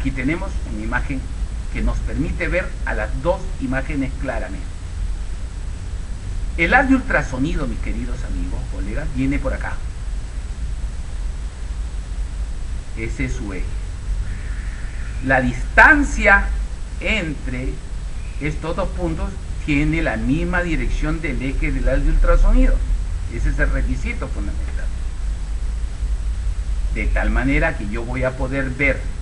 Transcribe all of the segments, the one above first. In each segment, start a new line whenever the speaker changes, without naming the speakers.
Aquí tenemos una imagen que nos permite ver a las dos imágenes claramente. El haz de ultrasonido, mis queridos amigos, colegas, viene por acá. Ese es su eje. La distancia entre estos dos puntos tiene la misma dirección del eje del haz de ultrasonido. Ese es el requisito fundamental. De tal manera que yo voy a poder ver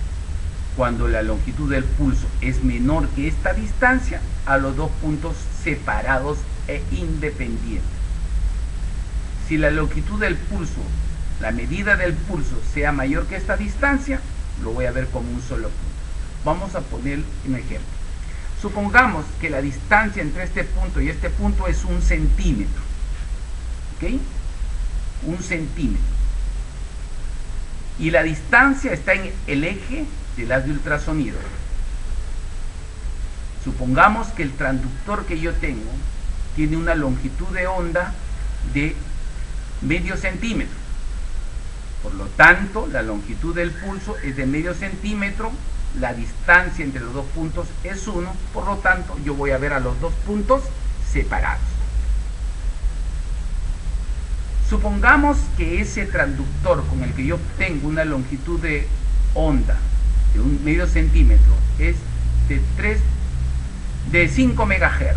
cuando la longitud del pulso es menor que esta distancia a los dos puntos separados e independientes. Si la longitud del pulso, la medida del pulso sea mayor que esta distancia, lo voy a ver como un solo punto. Vamos a poner un ejemplo. Supongamos que la distancia entre este punto y este punto es 1 centímetro. ¿Ok? 1 centímetro. Y la distancia está en el eje del haz de ultrasonido. Supongamos que el transductor que yo tengo tiene una longitud de onda de medio centímetro. Por lo tanto, la longitud del pulso es de medio centímetro, la distancia entre los dos puntos es 1, por lo tanto, yo voy a ver a los dos puntos separados. Supongamos que ese transductor con el que yo tengo una longitud de onda de un medio centímetro es de 5 MHz.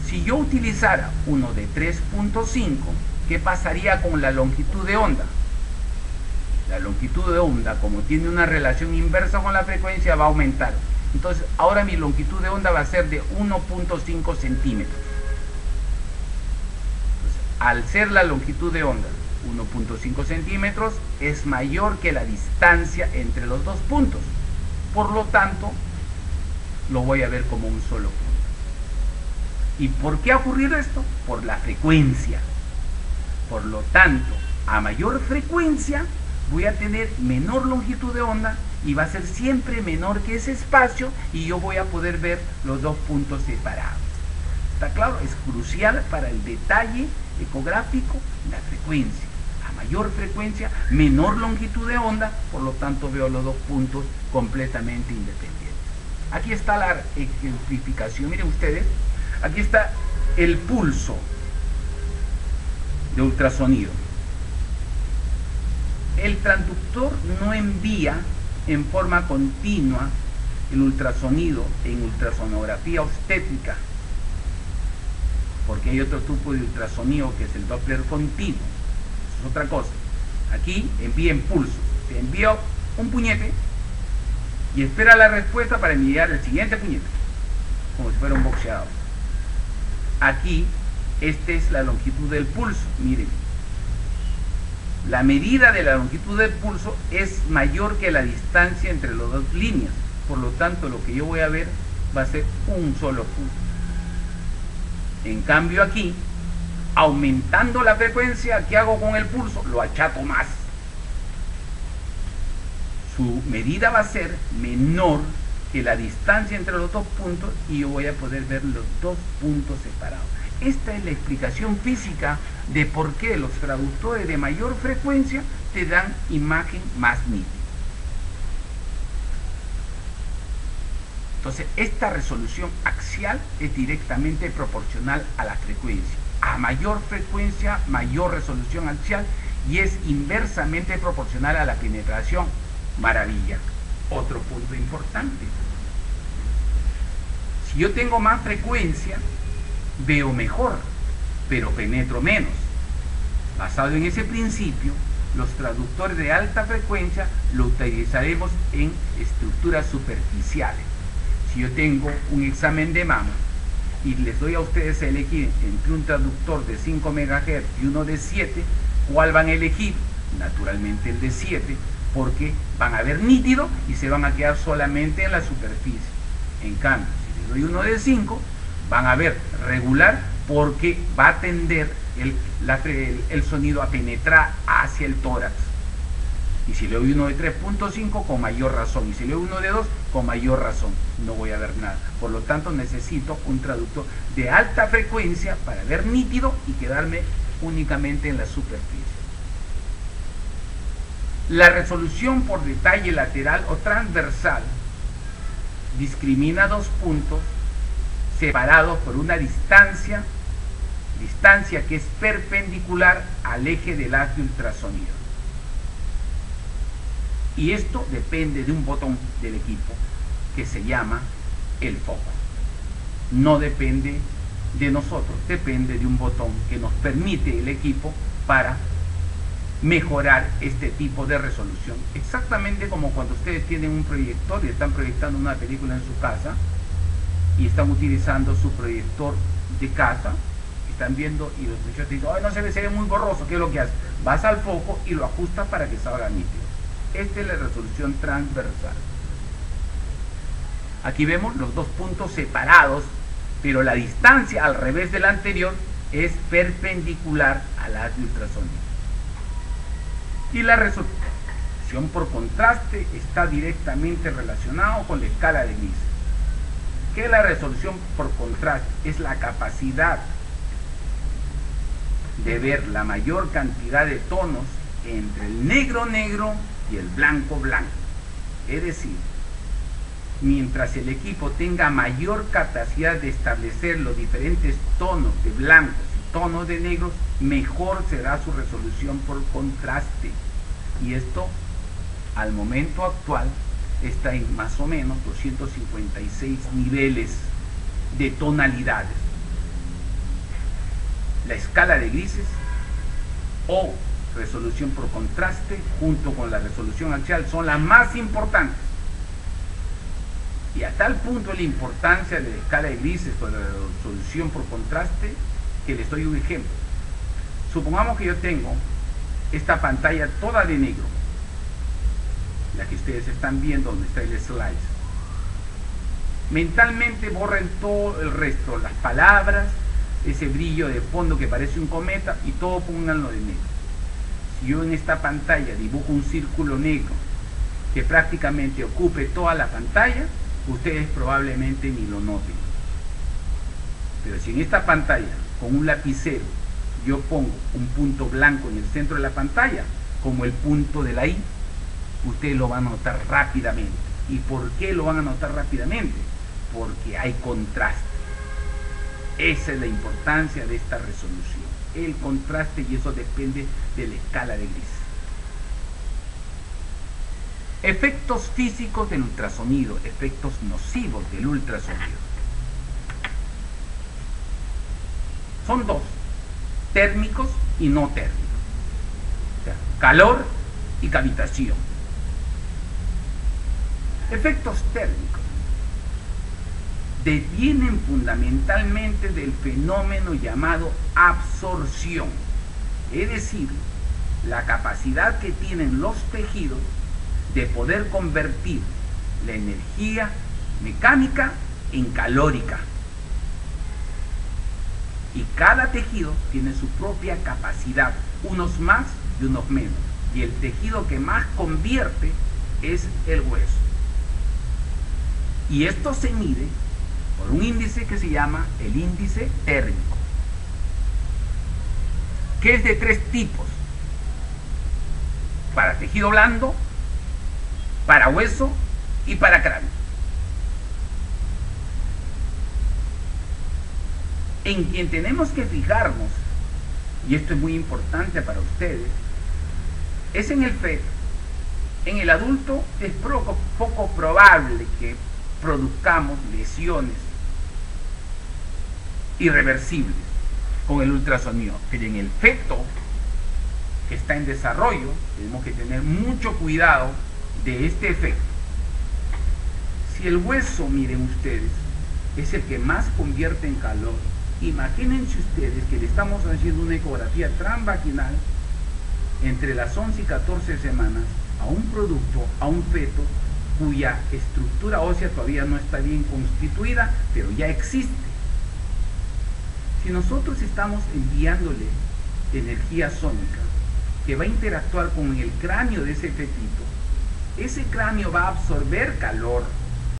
Si yo utilizara uno de 3.5, ¿qué pasaría con la longitud de onda? La longitud de onda, como tiene una relación inversa con la frecuencia, va a aumentar. Entonces, ahora mi longitud de onda va a ser de 1.5 centímetros. Al ser la longitud de onda 1.5 centímetros, es mayor que la distancia entre los dos puntos. Por lo tanto, lo voy a ver como un solo punto. ¿Y por qué ha ocurrido esto? Por la frecuencia. Por lo tanto, a mayor frecuencia, voy a tener menor longitud de onda y va a ser siempre menor que ese espacio y yo voy a poder ver los dos puntos separados. ¿Está claro? Es crucial para el detalle ecográfico la frecuencia. A mayor frecuencia, menor longitud de onda, por lo tanto veo los dos puntos completamente independientes. Aquí está la ejemplificación. Miren ustedes, aquí está el pulso de ultrasonido. El transductor no envía en forma continua el ultrasonido en ultrasonografía obstétrica, porque hay otro tipo de ultrasonido que es el Doppler continuo. Eso es otra cosa. Aquí envía impulsos. Se envía un puñete y espera la respuesta para enviar el siguiente puñete, como si fuera un boxeador. Aquí, esta es la longitud del pulso. Miren, la medida de la longitud del pulso es mayor que la distancia entre las dos líneas. Por lo tanto, lo que yo voy a ver va a ser un solo punto. En cambio aquí, aumentando la frecuencia, ¿qué hago con el pulso? Lo achato más. Su medida va a ser menor que la distancia entre los dos puntos y yo voy a poder ver los dos puntos separados. Esta es la explicación física de por qué los traductores de mayor frecuencia te dan imagen más nítida. Entonces, esta resolución axial es directamente proporcional a la frecuencia. A mayor frecuencia, mayor resolución axial y es inversamente proporcional a la penetración. Maravilla. Otro punto importante. Si yo tengo más frecuencia, veo mejor, pero penetro menos. Basado en ese principio, los traductores de alta frecuencia lo utilizaremos en estructuras superficiales. Si yo tengo un examen de mama y les doy a ustedes a elegir entre un traductor de 5 MHz y uno de 7, ¿cuál van a elegir? Naturalmente el de 7, porque van a ver nítido y se van a quedar solamente en la superficie. En cambio, si les doy uno de 5, van a ver regular porque va a tender el sonido a penetrar hacia el tórax. Y si le doy uno de 3.5, con mayor razón. Y si le doy uno de 2, con mayor razón. No voy a ver nada. Por lo tanto, necesito un traductor de alta frecuencia para ver nítido y quedarme únicamente en la superficie. La resolución por detalle lateral o transversal discrimina dos puntos separados por una distancia que es perpendicular al eje del haz de ultrasonido. Y esto depende de un botón del equipo que se llama el foco. No depende de nosotros, depende de un botón que nos permite el equipo para mejorar este tipo de resolución. Exactamente como cuando ustedes tienen un proyector y están proyectando una película en su casa y están utilizando su proyector de casa, están viendo y los muchachos dicen, ay, no se ve muy borroso. ¿Qué es lo que haces? Vas al foco y lo ajustas para que salga nítido. Esta es la resolución transversal. Aquí vemos los dos puntos separados, pero la distancia al revés de la anterior es perpendicular al haz de ultrasonido. Y la resolución por contraste está directamente relacionado con la escala de grises. ¿Qué es la resolución por contraste? Es la capacidad de ver la mayor cantidad de tonos entre el negro negro y el blanco blanco. Es decir, mientras el equipo tenga mayor capacidad de establecer los diferentes tonos de blancos y tonos de negros, mejor será su resolución por contraste. Y esto, al momento actual, está en más o menos 256 niveles de tonalidades. La escala de grises o resolución por contraste junto con la resolución axial son las más importantes. Y a tal punto la importancia de la escala de grises o de la resolución por contraste que les doy un ejemplo. Supongamos que yo tengo esta pantalla toda de negro, la que ustedes están viendo donde está el slide. Mentalmente borren todo el resto, las palabras, ese brillo de fondo que parece un cometa, y todo pónganlo de negro. Si yo en esta pantalla dibujo un círculo negro que prácticamente ocupe toda la pantalla, ustedes probablemente ni lo noten. Pero si en esta pantalla con un lapicero yo pongo un punto blanco en el centro de la pantalla, como el punto de la I, ustedes lo van a notar rápidamente. ¿Y por qué lo van a notar rápidamente? Porque hay contraste. Esa es la importancia de esta resolución, el contraste, y eso depende de la escala de grises. Efectos físicos del ultrasonido, efectos nocivos del ultrasonido. Son dos: térmicos y no térmicos. O sea, calor y cavitación. Efectos térmicos devienen fundamentalmente del fenómeno llamado absorción, es decir, la capacidad que tienen los tejidos de poder convertir la energía mecánica en calórica. Y cada tejido tiene su propia capacidad, unos más y unos menos. Y el tejido que más convierte es el hueso. Y esto se mide por un índice que se llama el índice térmico, que es de 3 tipos: para tejido blando, para hueso y para cráneo. En quien tenemos que fijarnos, y esto es muy importante para ustedes, es en el feto. En el adulto es poco probable que produzcamos lesiones irreversibles con el ultrasonido, pero en el feto que está en desarrollo tenemos que tener mucho cuidado de este efecto. Si el hueso, miren ustedes, es el que más convierte en calor, imagínense ustedes que le estamos haciendo una ecografía transvaginal entre las 11 y 14 semanas a un producto, a un feto cuya estructura ósea todavía no está bien constituida, pero ya existe. Si nosotros estamos enviándole energía sónica que va a interactuar con el cráneo de ese fetito, ese cráneo va a absorber calor